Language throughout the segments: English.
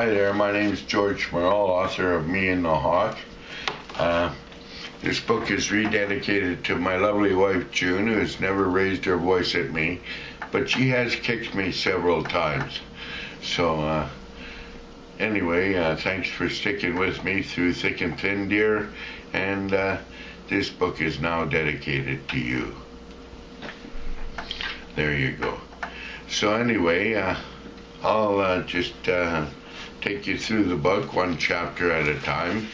Hi there, my name is George Merle, author of Me and the Hawk. This book is rededicated to my lovely wife June, who has never raised her voice at me, but she has kicked me several times. So anyway, thanks for sticking with me through thick and thin, dear, and this book is now dedicated to you. There you go. So anyway, I'll just take you through the book one chapter at a time.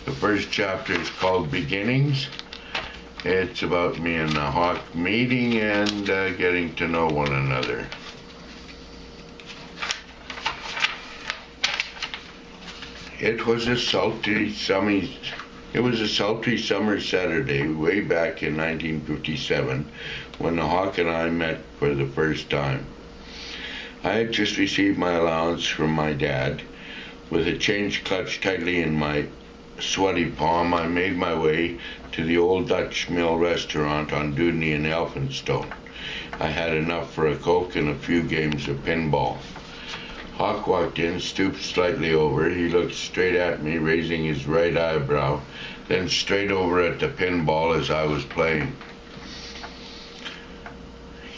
The first chapter is called Beginnings. It's about me and the Hawk meeting and getting to know one another. It was a sultry summer Saturday way back in 1957 when the Hawk and I met for the first time. I had just received my allowance from my dad. With a change clutched tightly in my sweaty palm, I made my way to the Old Dutch Mill restaurant on Dudney and Elphinstone. I had enough for a Coke and a few games of pinball. Hawk walked in, stooped slightly over. He looked straight at me, raising his right eyebrow, then straight over at the pinball as I was playing.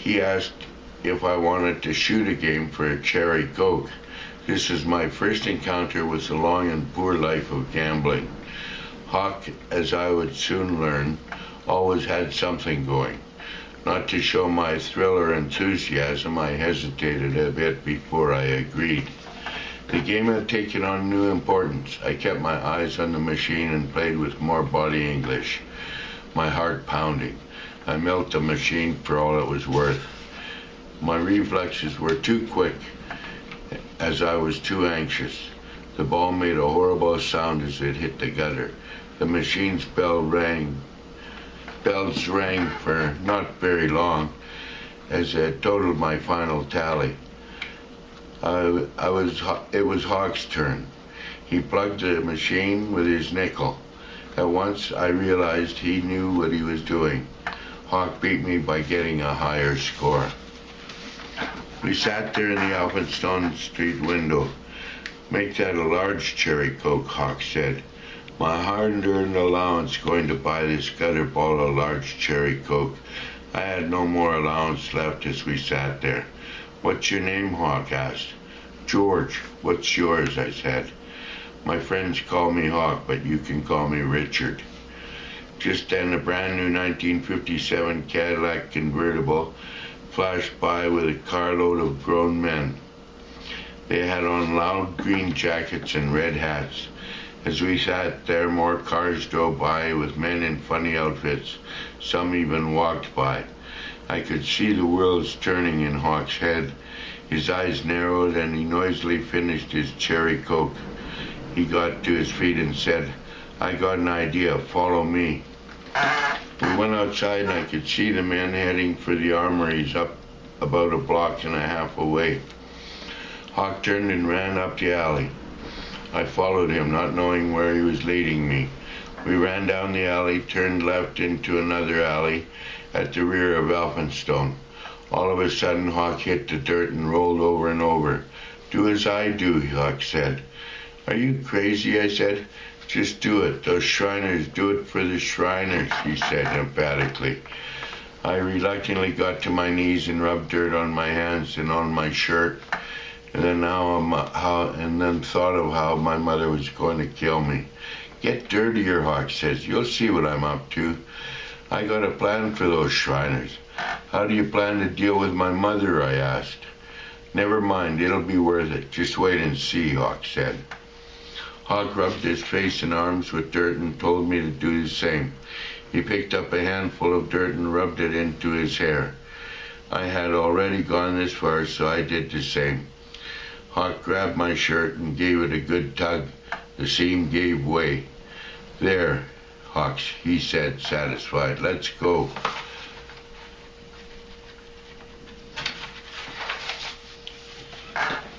He asked if I wanted to shoot a game for a cherry Coke. This is my first encounter with the long and poor life of gambling. Hawk, as I would soon learn, always had something going. Not to show my thrill or enthusiasm, I hesitated a bit before I agreed. The game had taken on new importance. I kept my eyes on the machine and played with more body English, my heart pounding. I milked the machine for all it was worth. My reflexes were too quick, as I was too anxious. The ball made a horrible sound as it hit the gutter. The machine's bells rang for not very long as it totaled my final tally. It was Hawk's turn. He plugged the machine with his nickel. At once I realized he knew what he was doing. Hawk beat me by getting a higher score. We sat there in the Elphinstone Street window. Make that a large cherry Coke, Hawk said. My hard-earned allowance going to buy this gutter ball a large cherry Coke. I had no more allowance left as we sat there. What's your name, Hawk asked. George. What's yours, I said. My friends call me Hawk, but you can call me Richard. Just then a brand new 1957 Cadillac convertible flashed by with a carload of grown men. They had on loud green jackets and red hats. As we sat there, more cars drove by with men in funny outfits. Some even walked by. I could see the wheels turning in Hawk's head. His eyes narrowed and he noisily finished his cherry Coke. He got to his feet and said, I got an idea, follow me. We went outside and I could see the men heading for the armories up about a block and a half away. Hawk turned and ran up the alley. I followed him, not knowing where he was leading me. We ran down the alley, turned left into another alley at the rear of Elphinstone. All of a sudden, Hawk hit the dirt and rolled over and over. Do as I do, Hawk said. Are you crazy? I said. Just do it. Those Shriners do it for the Shriners, he said emphatically. I reluctantly got to my knees and rubbed dirt on my hands and on my shirt, and then thought of how my mother was going to kill me. Get dirtier, Hawk says. You'll see what I'm up to. I got a plan for those Shriners. How do you plan to deal with my mother? I asked. Never mind, it'll be worth it. Just wait and see, Hawk said. Hawk rubbed his face and arms with dirt and told me to do the same. He picked up a handful of dirt and rubbed it into his hair. I had already gone this far, so I did the same. Hawk grabbed my shirt and gave it a good tug. The seam gave way. There, Hawk, he said, satisfied. Let's go.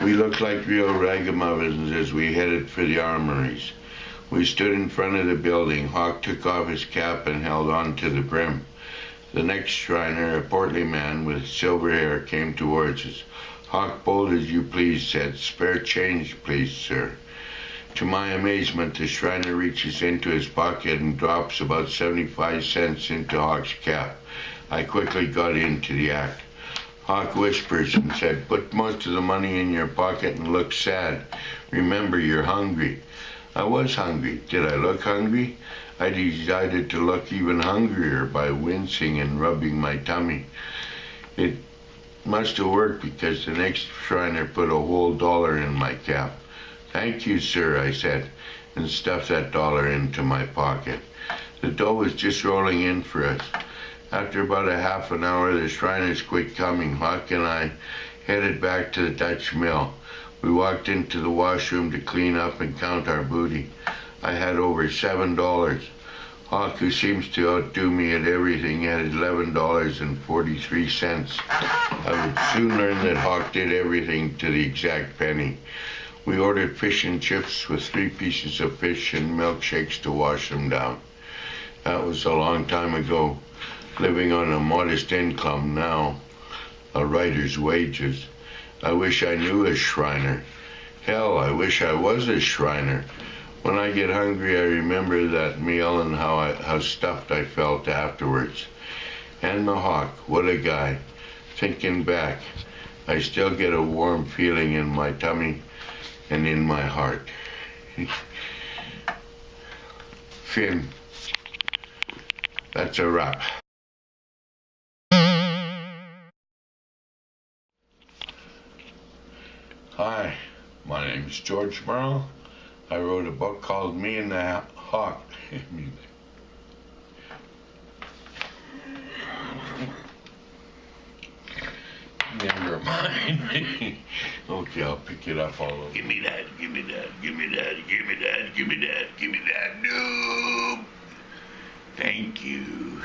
We looked like real ragamuffins as we headed for the armories. We stood in front of the building. Hawk took off his cap and held on to the brim. The next Shriner, a portly man with silver hair, came towards us. Hawk bold as you please said, "Spare change, please, sir." To my amazement, the Shriner reaches into his pocket and drops about 75 cents into Hawk's cap. I quickly got into the act. Hawk whispers and said, "Put most of the money in your pocket and look sad. Remember, you're hungry." I was hungry. Did I look hungry? I decided to look even hungrier by wincing and rubbing my tummy. It must have worked because the next Shriner put a whole dollar in my cap. "Thank you, sir," I said, and stuffed that dollar into my pocket. The dough was just rolling in for us. After about a half an hour, the Shriners quit coming. Hawk and I headed back to the Dutch mill. We walked into the washroom to clean up and count our booty. I had over $7. Hawk, who seems to outdo me at everything, had $11.43. I would soon learn that Hawk did everything to the exact penny. We ordered fish and chips with 3 pieces of fish and milkshakes to wash them down. That was a long time ago, living on a modest income now, a writer's wages. I wish I knew a Shriner. Hell, I wish I was a Shriner. When I get hungry, I remember that meal and how stuffed I felt afterwards. And the Hawk, what a guy. Thinking back, I still get a warm feeling in my tummy and in my heart. Finn, that's a wrap. Hi, my name's George Merle. I wrote a book called Me and the Hawk. Never mind. Okay, I'll pick it up all over. Give me that, give me that, give me that, give me that, give me that, give me that. No! Thank you.